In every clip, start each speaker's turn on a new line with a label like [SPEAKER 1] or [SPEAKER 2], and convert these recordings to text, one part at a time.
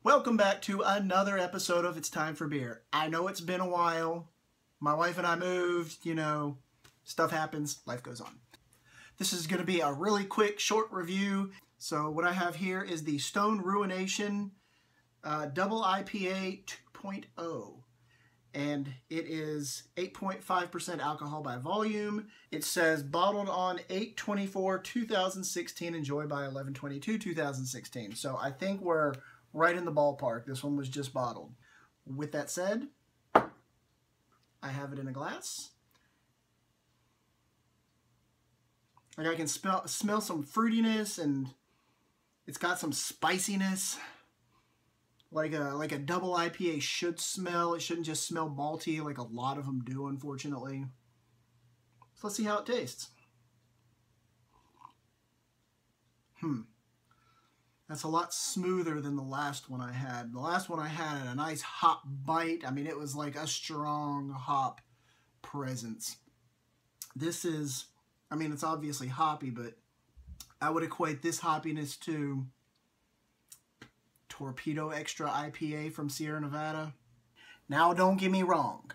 [SPEAKER 1] Welcome back to another episode of It's Time for Beer. I know it's been a while. My wife and I moved, stuff happens, life goes on. This is going to be a really quick, short review. So what I have here is the Stone Ruination Double IPA 2.0. And it is 8.5% alcohol by volume. It says bottled on 8/24/2016, enjoyed by 11/22/2016. So I think we're right in the ballpark. This one was just bottled. With that said, I have it in a glass. Like I can smell some fruitiness, and it's got some spiciness. Like a double IPA should smell. It shouldn't just smell malty like a lot of them do, unfortunately. So let's see how it tastes. That's a lot smoother than the last one I had. The last one I had a nice hop bite. I mean, it was like a strong hop presence. This is, I mean, it's obviously hoppy, but I would equate this hoppiness to Torpedo Extra IPA from Sierra Nevada. Now, don't get me wrong.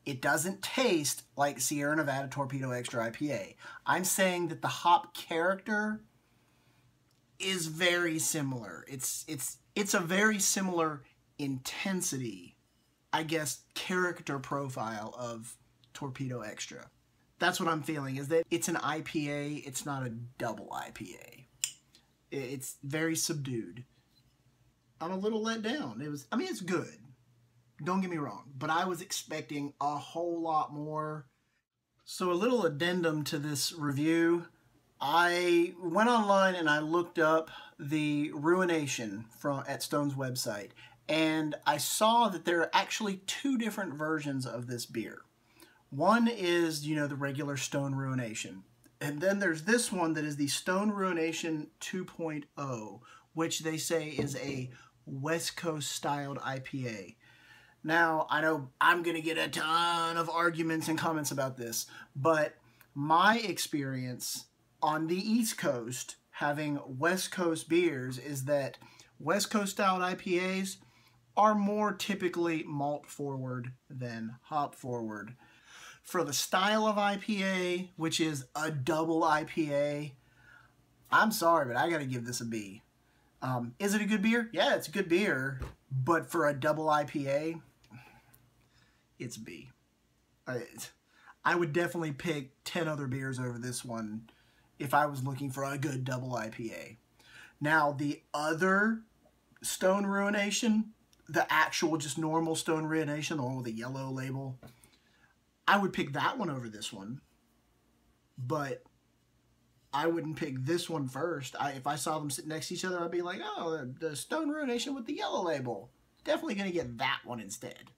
[SPEAKER 1] It doesn't taste like Sierra Nevada Torpedo Extra IPA. I'm saying that the hop character is very similar. It's a very similar intensity, I guess, character profile of Torpedo Extra. That's what I'm feeling, is that it's an IPA, it's not a double IPA. It's very subdued. I'm a little let down. I mean, it's good. Don't get me wrong, but I was expecting a whole lot more. So a little addendum to this review. I went online and I looked up the Ruination at Stone's website, and I saw that there are actually two different versions of this beer. One is, the regular Stone Ruination, and then there's this one that is the Stone Ruination 2.0, which they say is a West Coast styled IPA. Now, I know I'm going to get a ton of arguments and comments about this, but my experience on the East Coast, having West Coast beers, is that West Coast styled IPAs are more typically malt forward than hop forward. For the style of IPA, which is a double IPA, I'm sorry, but I gotta give this a B. Is it a good beer? Yeah, it's a good beer, but for a double IPA, it's a B. I would definitely pick 10 other beers over this one if I was looking for a good double IPA. Now, the other Stone Ruination, the actual just normal Stone Ruination, the one with the yellow label, I would pick that one over this one, but I wouldn't pick this one first. If I saw them sitting next to each other, I'd be like, oh, the Stone Ruination with the yellow label. Definitely going to get that one instead.